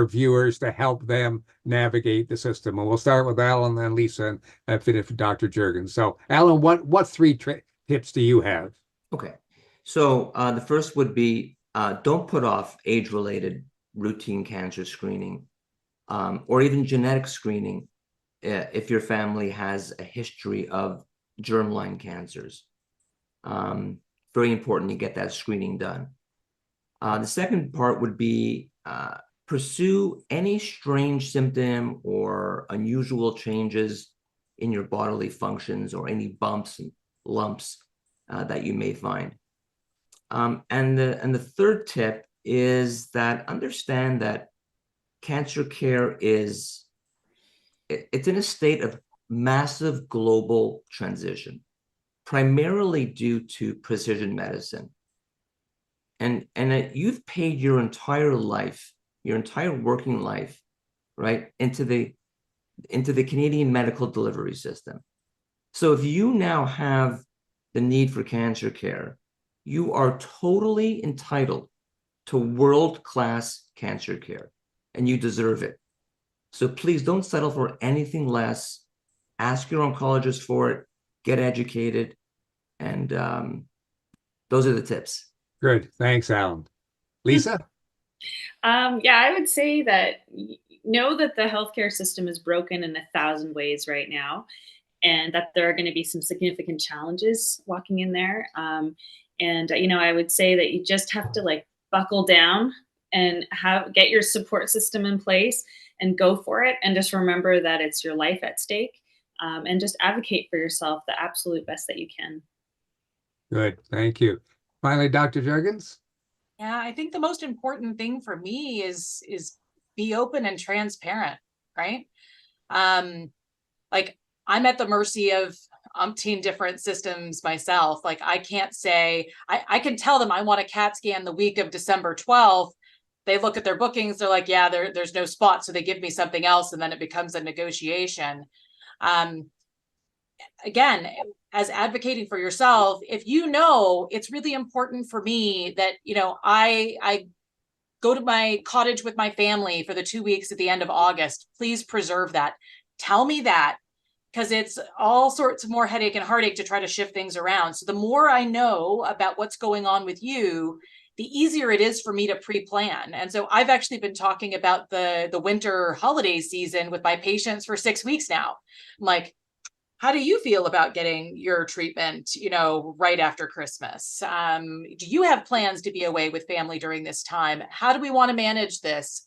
viewers to help them navigate the system? And we'll start with Alan, then Lisa, and finish with Dr. Juergens. So, Alan, what 3 tips do you have? Okay, so the first would be don't put off age-related routine cancer screening, or even genetic screening if your family has a history of germline cancers. Very important to get that screening done. The second part would be pursue any strange symptom or unusual changes in your bodily functions, or any bumps and lumps that you may find. And the third tip is that understand that cancer care it's in a state of massive global transition, primarily due to precision medicine. And you've paid your entire life, your entire working life, right, into the Canadian medical delivery system. So if you now have the need for cancer care, you are totally entitled to world-class cancer care, and you deserve it. So please don't settle for anything less. Ask your oncologist for it, get educated, and those are the tips. Good. Thanks, Alan. Lisa? Yeah, I would say that know that the healthcare system is broken in 1,000 ways right now, and that there are going to be some significant challenges walking in there. And I would say that you just have to buckle down and get your support system in place and go for it. And just remember that it's your life at stake, and just advocate for yourself the absolute best that you can. Good. Thank you. Finally, Dr. Juergens? Yeah, I think the most important thing for me is be open and transparent, right? Like, I'm at the mercy of umpteen different systems myself. Like, I can't say, I can tell them I want a CAT scan the week of December 12th. They look at their bookings, they're like, yeah, there's no spot. So they give me something else, and then it becomes a negotiation. Again, as advocating for yourself, if it's really important for me that, I go to my cottage with my family for the 2 weeks at the end of August, please preserve that. Tell me that, because it's all sorts of more headache and heartache to try to shift things around. So the more I know about what's going on with you, the easier it is for me to pre-plan. And so I've actually been talking about the winter holiday season with my patients for 6 weeks now. I'm like, how do you feel about getting your treatment, right after Christmas? Do you have plans to be away with family during this time? How do we want to manage this?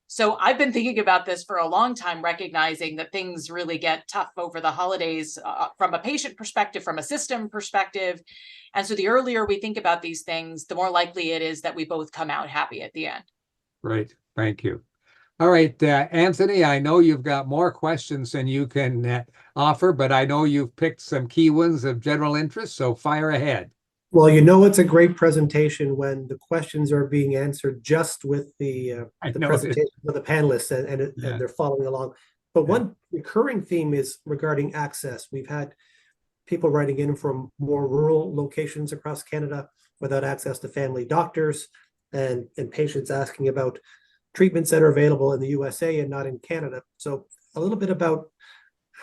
So I've been thinking about this for a long time, recognizing that things really get tough over the holidays from a patient perspective, from a system perspective. And so the earlier we think about these things, the more likely it is that we both come out happy at the end. Great. Thank you. All right, Anthony, I know you've got more questions than you can offer, but I know you've picked some key ones of general interest, so fire ahead. Well, it's a great presentation when the questions are being answered just with the presentation of the panelists, and they're following along. But one recurring theme is regarding access. We've had people writing in from more rural locations across Canada without access to family doctors, and patients asking about treatments that are available in the USA and not in Canada. So a little bit about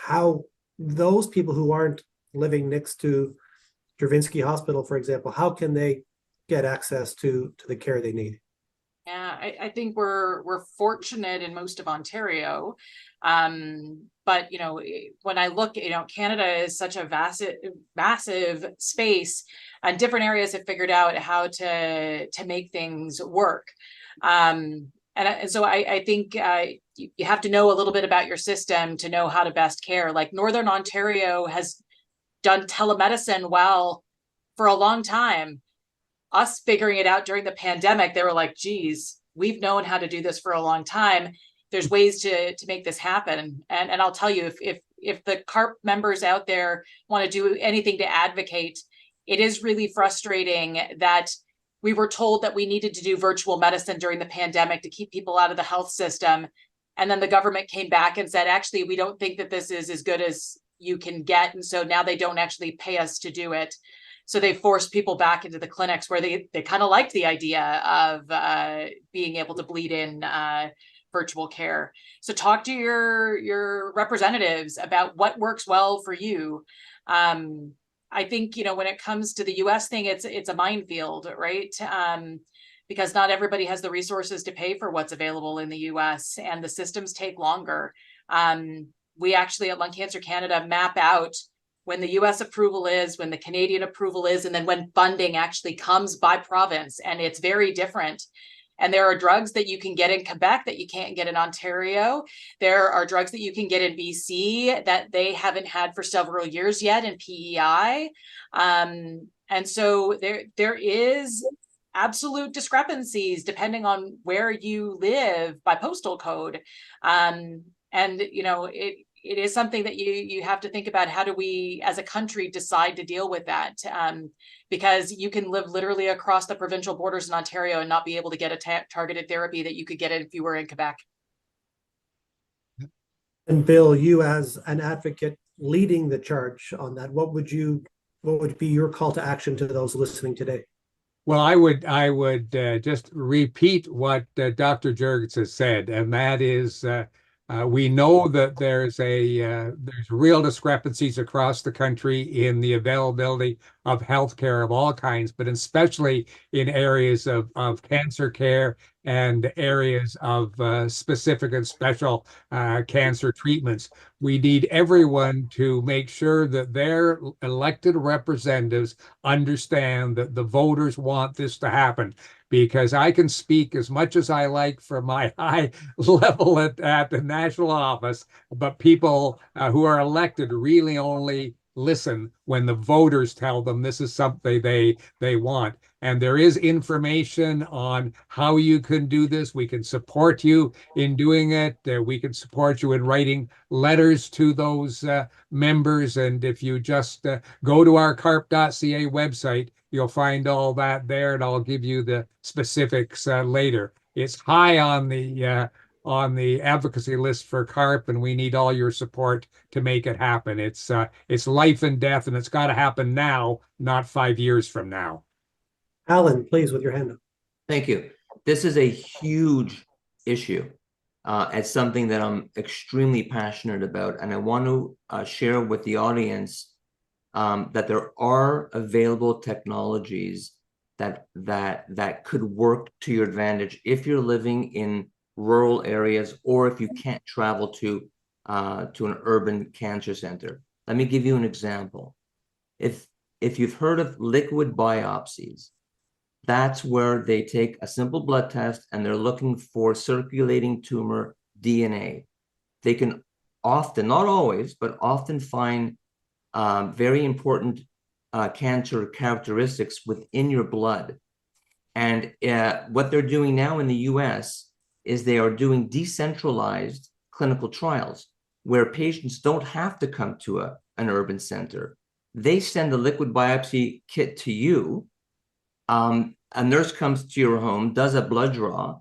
how those people who aren't living next to Dravinsky Hospital, for example, how can they get access to the care they need? Yeah, I think we're fortunate in most of Ontario. But you know, when I look, you know, Canada is such a massive space, and different areas have figured out how to make things work. And so I think you have to know a little bit about your system to know how to best care. Like Northern Ontario has done telemedicine well for a long time. Us figuring it out during the pandemic, they were like, geez, we've known how to do this for a long time. There's ways to make this happen. And I'll tell you, if the CARP members out there want to do anything to advocate, it is really frustrating that we were told that we needed to do virtual medicine during the pandemic to keep people out of the health system. And then the government came back and said, actually, we don't think that this is as good as you can get. And so now they don't actually pay us to do it. So they forced people back into the clinics where they kind of liked the idea of being able to bleed in virtual care. So talk to your representatives about what works well for you. I think, you know, when it comes to the US thing, it's a minefield, right? Because not everybody has the resources to pay for what's available in the US, and the systems take longer. We actually at Lung Cancer Canada map out when the US approval is, when the Canadian approval is, and then when funding actually comes by province, and it's very different. And there are drugs that you can get in Quebec that you can't get in Ontario. There are drugs that you can get in BC that they haven't had for several years yet in PEI. And so there is absolute discrepancies depending on where you live by postal code. And, you know, it is something that you have to think about. How do we as a country decide to deal with that? Because you can live literally across the provincial borders in Ontario and not be able to get a targeted therapy that you could get if you were in Quebec. And Bill, you as an advocate leading the charge on that, what would be your call to action to those listening today? Well, I would just repeat what Dr. Jurgens has said, and that is we know that there's real discrepancies across the country in the availability of healthcare of all kinds, but especially in areas of cancer care and areas of specific and special cancer treatments. We need everyone to make sure that their elected representatives understand that the voters want this to happen. Because I can speak as much as I like from my high level at the national office, but people who are elected really only listen when the voters tell them this is something they want. And there is information on how you can do this. We can support you in doing it. We can support you in writing letters to those members. And if you just go to our carp.ca website, you'll find all that there, and I'll give you the specifics later. It's high on the advocacy list for CARP, and we need all your support to make it happen. It's life and death, and it's got to happen now, not 5 years from now. Alan, please, with your hand up. Thank you. This is a huge issue. It's something that I'm extremely passionate about, and I want to share with the audience that there are available technologies that could work to your advantage if you're living in rural areas or if you can't travel to an urban cancer center. Let me give you an example. If you've heard of liquid biopsies, that's where they take a simple blood test and they're looking for circulating tumor DNA. They can often, not always, but often find very important cancer characteristics within your blood. And what they're doing now in the US is they are doing decentralized clinical trials where patients don't have to come to an urban center. They send a liquid biopsy kit to you. A nurse comes to your home, does a blood draw,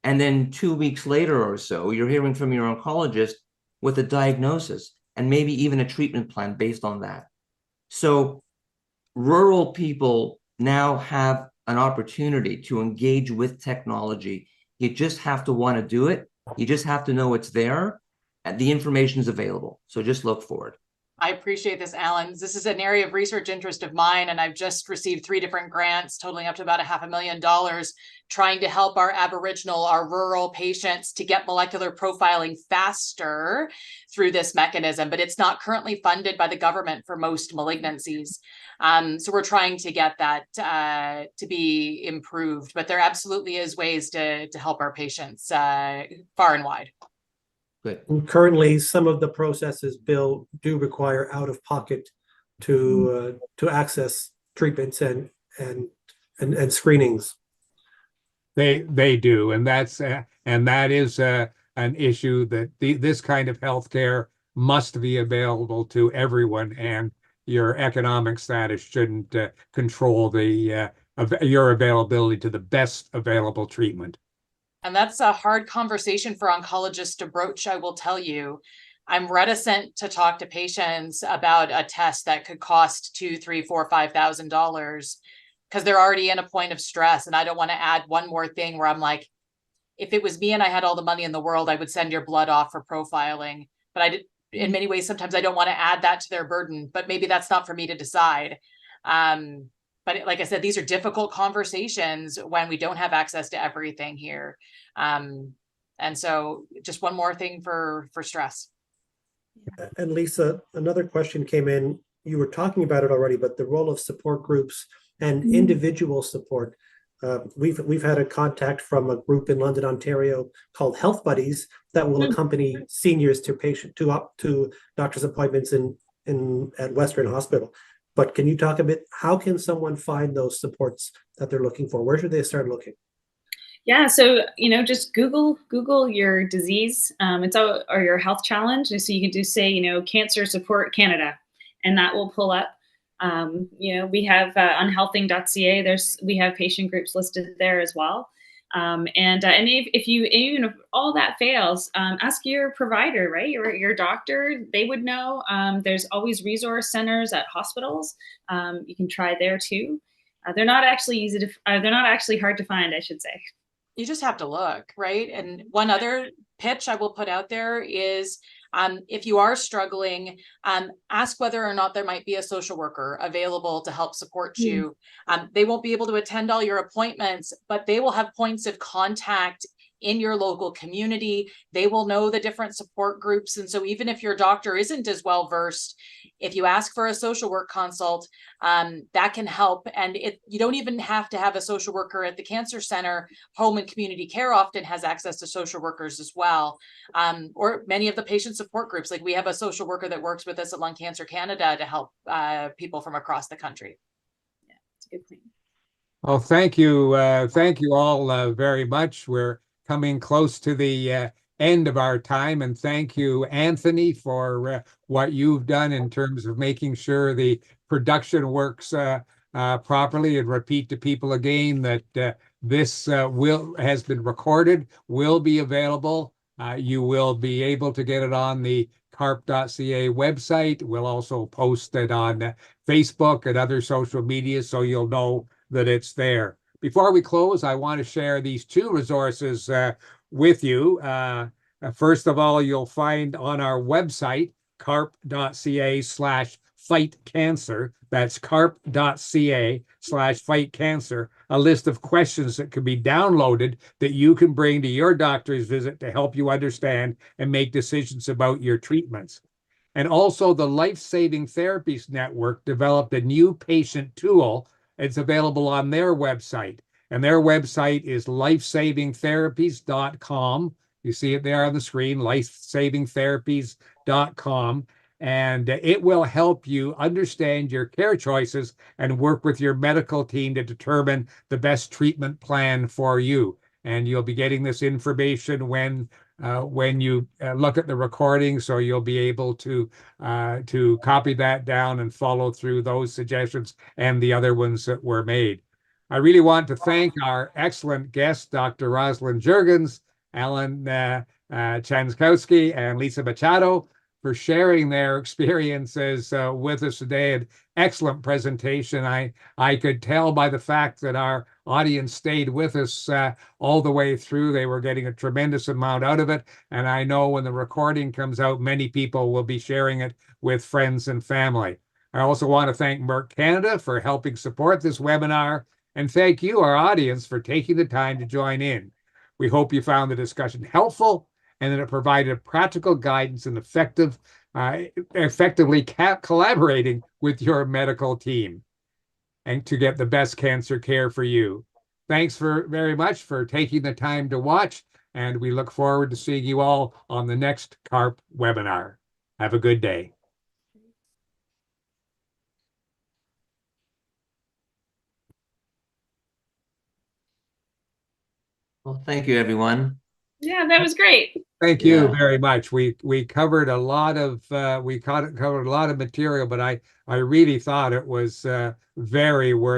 and then 2 weeks later or so, you're hearing from your oncologist with a diagnosis and maybe even a treatment plan based on that. So rural people now have an opportunity to engage with technology. You just have to want to do it. You just have to know it's there. The information is available, so just look for it. I appreciate this, Alan. This is an area of research interest of mine, and I've just received 3 different grants totaling up to about $500,000 trying to help our Aboriginal, our rural patients to get molecular profiling faster through this mechanism, but it's not currently funded by the government for most malignancies. So we're trying to get that to be improved, but there absolutely is ways to help our patients far and wide. Good. And currently, some of the processes, Bill, do require out-of-pocket to access treatments and screenings. They do, and that is an issue that this kind of healthcare must be available to everyone, and your economic status shouldn't control your availability to the best available treatment. And that's a hard conversation for oncologists to broach, I will tell you. I'm reticent to talk to patients about a test that could cost $2,000, $3,000, $4,000, $5,000 because they're already in a point of stress. And I don't want to add one more thing where I'm like, if it was me and I had all the money in the world, I would send your blood off for profiling. But I did, in many ways, sometimes I don't want to add that to their burden, but maybe that's not for me to decide. But like I said, these are difficult conversations when we don't have access to everything here. And so just one more thing for stress. And Lisa, another question came in. You were talking about it already, but the role of support groups and individual support. We've had a contact from a group in London, Ontario called Health Buddies that will accompany seniors to doctor's appointments at Western Hospital. But can you talk a bit, how can someone find those supports that they're looking for? Where should they start looking? Yeah, so just Google your disease, or your health challenge. So you can just say, Cancer Support Canada, and that will pull up. We have on healthing.ca. We have patient groups listed there as well. And even if all that fails, ask your provider, right? Your doctor, they would know. There's always resource centers at hospitals. You can try there too. They're not actually they're not actually hard to find, I should say. You just have to look, right? And one other pitch I will put out there is, if you are struggling, ask whether or not there might be a social worker available to help support you. They won't be able to attend all your appointments, but they will have points of contact in your local community. They will know the different support groups. And so even if your doctor isn't as well versed, if you ask for a social work consult, that can help. And you don't even have to have a social worker at the cancer center. Home and community care often has access to social workers as well. Or many of the patient support groups, like we have a social worker that works with us at Lung Cancer Canada to help people from across the country. Yeah, that's a good point. Well, thank you. Thank you all very much. We're coming close to the end of our time, and thank you, Anthony, for what you've done in terms of making sure the production works properly. And repeat to people again that this has been recorded, will be available. You will be able to get it on the carp.ca website. We'll also post it on Facebook and other social media, so you'll know that it's there. Before we close, I want to share these 2 resources with you. First of all, you'll find on our website, carp.ca/fightcancer. That's carp.ca/fightcancer, a list of questions that can be downloaded that you can bring to your doctor's visit to help you understand and make decisions about your treatments. And also the Life Saving Therapies Network developed a new patient tool. It's available on their website, and their website is lifesavingtherapies.com. You see it there on the screen, lifesavingtherapies.com, and it will help you understand your care choices and work with your medical team to determine the best treatment plan for you. And you'll be getting this information when you look at the recording, so you'll be able to copy that down and follow through those suggestions and the other ones that were made. I really want to thank our excellent guests, Dr. Rosalind Juergens, Alan Chanskowski, and Lisa Machado. for sharing their experiences with us today. An excellent presentation. I could tell by the fact that our audience stayed with us all the way through. They were getting a tremendous amount out of it. And I know when the recording comes out, many people will be sharing it with friends and family. I also want to thank Merck Canada for helping support this webinar, and thank you, our audience, for taking the time to join in. We hope you found the discussion helpful and that it provided practical guidance and effectively collaborating with your medical team and to get the best cancer care for you. Thanks very much for taking the time to watch, and we look forward to seeing you all on the next CARP webinar. Have a good day. Well, thank you, everyone. Yeah, that was great. Thank you Yeah. very much. We covered a lot of covered a lot of material, but I really thought it was very worth